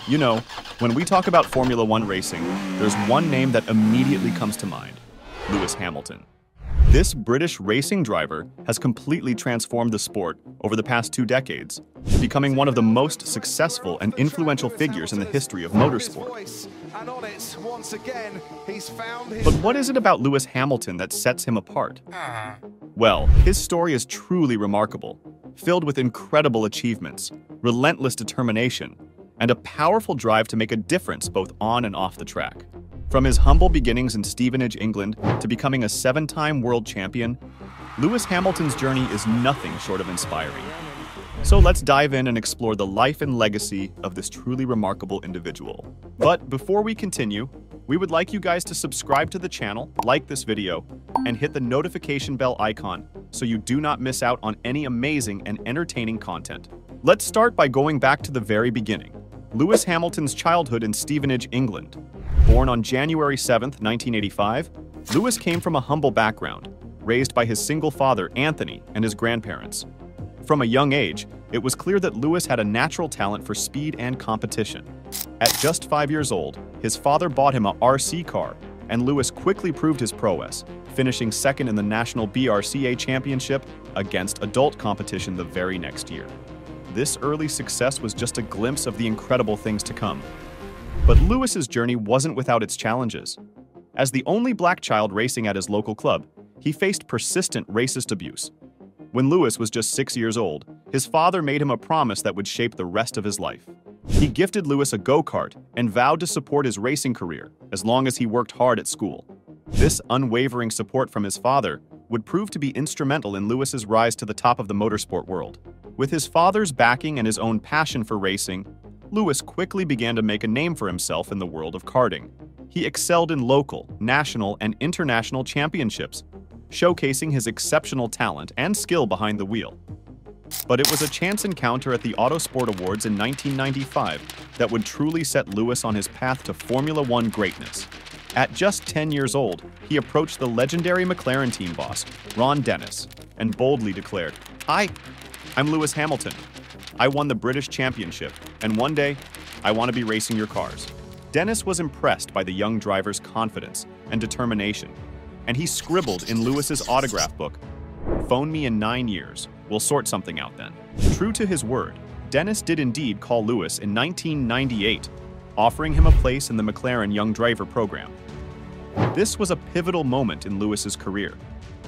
You know, when we talk about Formula One racing, there's one name that immediately comes to mind: Lewis Hamilton. This British racing driver has completely transformed the sport over the past 2 decades, becoming one of the most successful and influential figures in the history of motorsport. But what is it about Lewis Hamilton that sets him apart? Well, his story is truly remarkable, filled with incredible achievements, relentless determination, and a powerful drive to make a difference both on and off the track. From his humble beginnings in Stevenage, England, to becoming a 7-time world champion, Lewis Hamilton's journey is nothing short of inspiring. So let's dive in and explore the life and legacy of this truly remarkable individual. But before we continue, we would like you guys to subscribe to the channel, like this video, and hit the notification bell icon so you do not miss out on any amazing and entertaining content. Let's start by going back to the very beginning. Lewis Hamilton's childhood in Stevenage, England. Born on January 7, 1985, Lewis came from a humble background, raised by his single father, Anthony, and his grandparents. From a young age, it was clear that Lewis had a natural talent for speed and competition. At just 5 years old, his father bought him a RC car, and Lewis quickly proved his prowess, finishing second in the National BRCA Championship against adult competition the very next year. This early success was just a glimpse of the incredible things to come. But Lewis's journey wasn't without its challenges. As the only black child racing at his local club, he faced persistent racist abuse. When Lewis was just 6 years old, his father made him a promise that would shape the rest of his life. He gifted Lewis a go-kart and vowed to support his racing career as long as he worked hard at school. This unwavering support from his father would prove to be instrumental in Lewis's rise to the top of the motorsport world. With his father's backing and his own passion for racing, Lewis quickly began to make a name for himself in the world of karting. He excelled in local, national, and international championships, showcasing his exceptional talent and skill behind the wheel. But it was a chance encounter at the Autosport Awards in 1995 that would truly set Lewis on his path to Formula One greatness. At just 10 years old, he approached the legendary McLaren team boss, Ron Dennis, and boldly declared, "Hi, I'm Lewis Hamilton. I won the British Championship, and one day, I want to be racing your cars." Dennis was impressed by the young driver's confidence and determination, and he scribbled in Lewis's autograph book, "Phone me in 9 years. We'll sort something out then." True to his word, Dennis did indeed call Lewis in 1998, offering him a place in the McLaren Young Driver program. This was a pivotal moment in Lewis's career,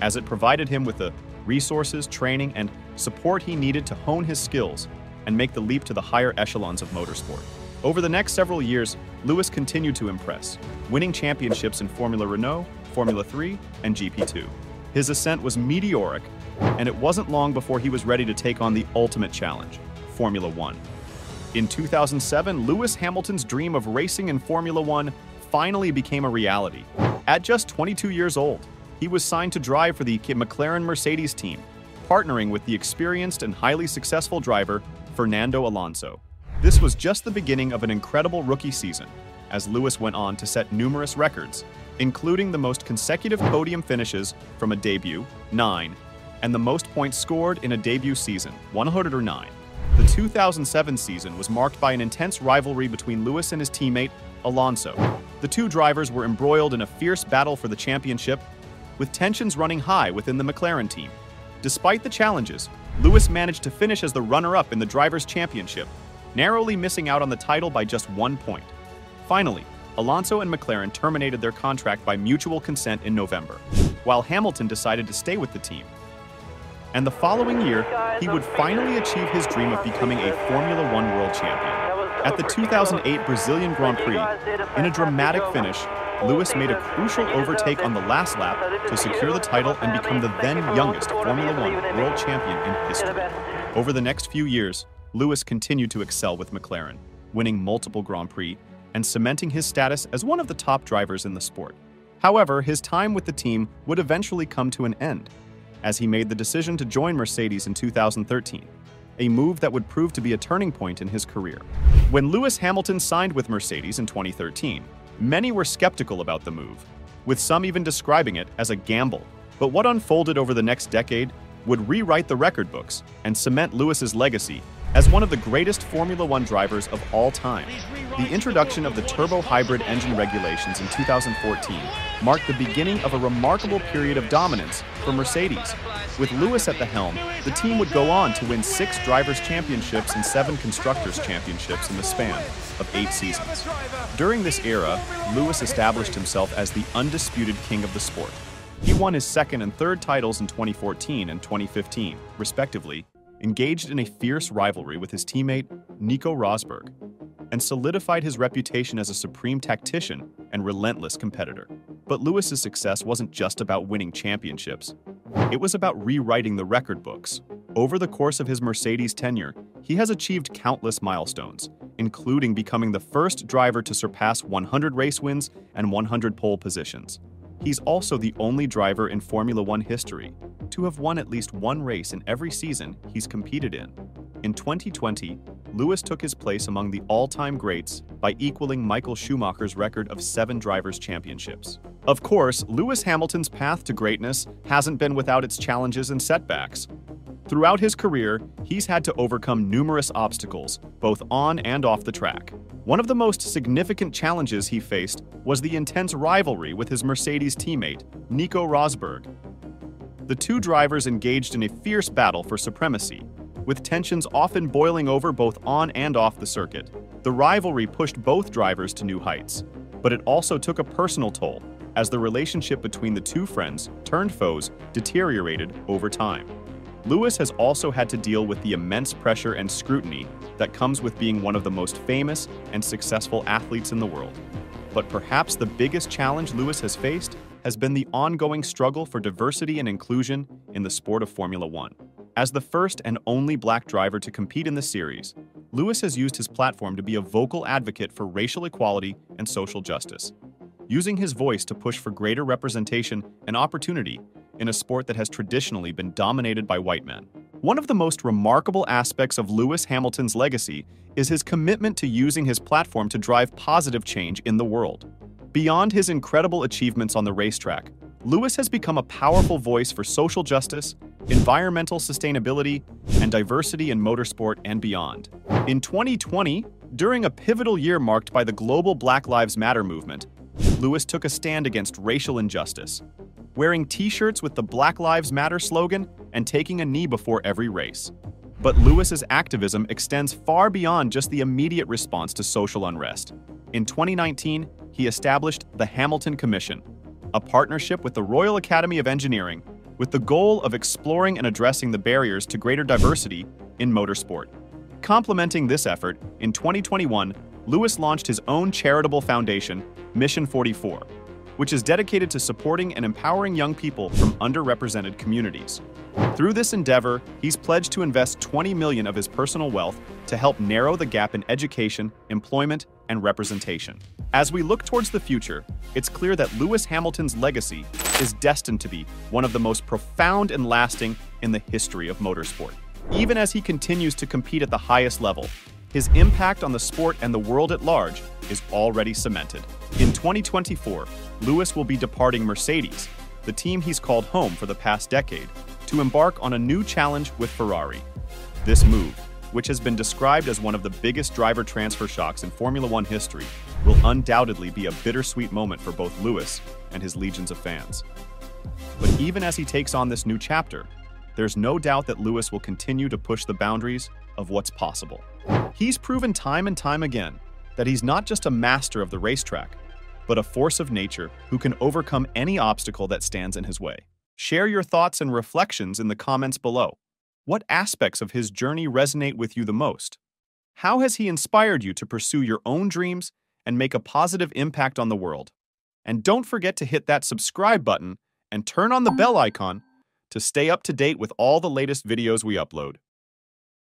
as it provided him with the resources, training, and support he needed to hone his skills and make the leap to the higher echelons of motorsport. Over the next several years, Lewis continued to impress, winning championships in Formula Renault, Formula 3, and GP2. His ascent was meteoric, and it wasn't long before he was ready to take on the ultimate challenge, Formula One. In 2007, Lewis Hamilton's dream of racing in Formula One finally became a reality. At just 22 years old, he was signed to drive for the McLaren Mercedes team, partnering with the experienced and highly successful driver, Fernando Alonso. This was just the beginning of an incredible rookie season, as Lewis went on to set numerous records, including the most consecutive podium finishes from a debut, 9, and the most points scored in a debut season, 109. The 2007 season was marked by an intense rivalry between Lewis and his teammate, Alonso. The two drivers were embroiled in a fierce battle for the championship, with tensions running high within the McLaren team. Despite the challenges, Lewis managed to finish as the runner-up in the Drivers' Championship, narrowly missing out on the title by just 1 point. Finally, Alonso and McLaren terminated their contract by mutual consent in November, while Hamilton decided to stay with the team. And the following year, he would finally achieve his dream of becoming a Formula One world champion. At the 2008 Brazilian Grand Prix, in a dramatic finish, Lewis made a crucial overtake on the last lap to secure the title and become the then youngest Formula One world champion in history. Over the next few years, Lewis continued to excel with McLaren, winning multiple Grand Prix and cementing his status as one of the top drivers in the sport. However, his time with the team would eventually come to an end, as he made the decision to join Mercedes in 2013, a move that would prove to be a turning point in his career. When Lewis Hamilton signed with Mercedes in 2013, many were skeptical about the move, with some even describing it as a gamble. But what unfolded over the next decade would rewrite the record books and cement Lewis's legacy As one of the greatest Formula One drivers of all time, the introduction of the turbo hybrid engine regulations in 2014 marked the beginning of a remarkable period of dominance for Mercedes. With Lewis at the helm, the team would go on to win 6 Drivers' Championships and 7 Constructors' Championships in the span of 8 seasons. During this era, Lewis established himself as the undisputed king of the sport. He won his second and third titles in 2014 and 2015, respectively, engaged in a fierce rivalry with his teammate Nico Rosberg, and solidified his reputation as a supreme tactician and relentless competitor. But Lewis's success wasn't just about winning championships. It was about rewriting the record books. Over the course of his Mercedes tenure, he has achieved countless milestones, including becoming the first driver to surpass 100 race wins and 100 pole positions. He's also the only driver in Formula One history to have won at least one race in every season he's competed in. In 2020, Lewis took his place among the all-time greats by equaling Michael Schumacher's record of 7 Drivers' Championships. Of course, Lewis Hamilton's path to greatness hasn't been without its challenges and setbacks. Throughout his career, he's had to overcome numerous obstacles, both on and off the track. One of the most significant challenges he faced was the intense rivalry with his Mercedes teammate, Nico Rosberg. The two drivers engaged in a fierce battle for supremacy, with tensions often boiling over both on and off the circuit. The rivalry pushed both drivers to new heights, but it also took a personal toll, as the relationship between the two friends turned foes deteriorated over time. Lewis has also had to deal with the immense pressure and scrutiny that comes with being one of the most famous and successful athletes in the world. But perhaps the biggest challenge Lewis has faced has been the ongoing struggle for diversity and inclusion in the sport of Formula One. As the first and only black driver to compete in the series, Lewis has used his platform to be a vocal advocate for racial equality and social justice, using his voice to push for greater representation and opportunity in a sport that has traditionally been dominated by white men. One of the most remarkable aspects of Lewis Hamilton's legacy is his commitment to using his platform to drive positive change in the world. Beyond his incredible achievements on the racetrack, Lewis has become a powerful voice for social justice, environmental sustainability, and diversity in motorsport and beyond. In 2020, during a pivotal year marked by the global Black Lives Matter movement, Lewis took a stand against racial injustice, wearing t-shirts with the Black Lives Matter slogan and taking a knee before every race. But Lewis's activism extends far beyond just the immediate response to social unrest. In 2019, he established the Hamilton Commission, a partnership with the Royal Academy of Engineering with the goal of exploring and addressing the barriers to greater diversity in motorsport. Complementing this effort, in 2021, Lewis launched his own charitable foundation, Mission 44, which is dedicated to supporting and empowering young people from underrepresented communities. Through this endeavor, he's pledged to invest $20 million of his personal wealth to help narrow the gap in education, employment, and representation. As we look towards the future, it's clear that Lewis Hamilton's legacy is destined to be one of the most profound and lasting in the history of motorsport. Even as he continues to compete at the highest level, his impact on the sport and the world at large is already cemented. In 2024, Lewis will be departing Mercedes, the team he's called home for the past decade, to embark on a new challenge with Ferrari. This move, which has been described as one of the biggest driver transfer shocks in Formula One history, will undoubtedly be a bittersweet moment for both Lewis and his legions of fans. But even as he takes on this new chapter, there's no doubt that Lewis will continue to push the boundaries of what's possible. He's proven time and time again that he's not just a master of the racetrack, but a force of nature who can overcome any obstacle that stands in his way. Share your thoughts and reflections in the comments below. What aspects of his journey resonate with you the most? How has he inspired you to pursue your own dreams and make a positive impact on the world? And don't forget to hit that subscribe button and turn on the bell icon to stay up to date with all the latest videos we upload.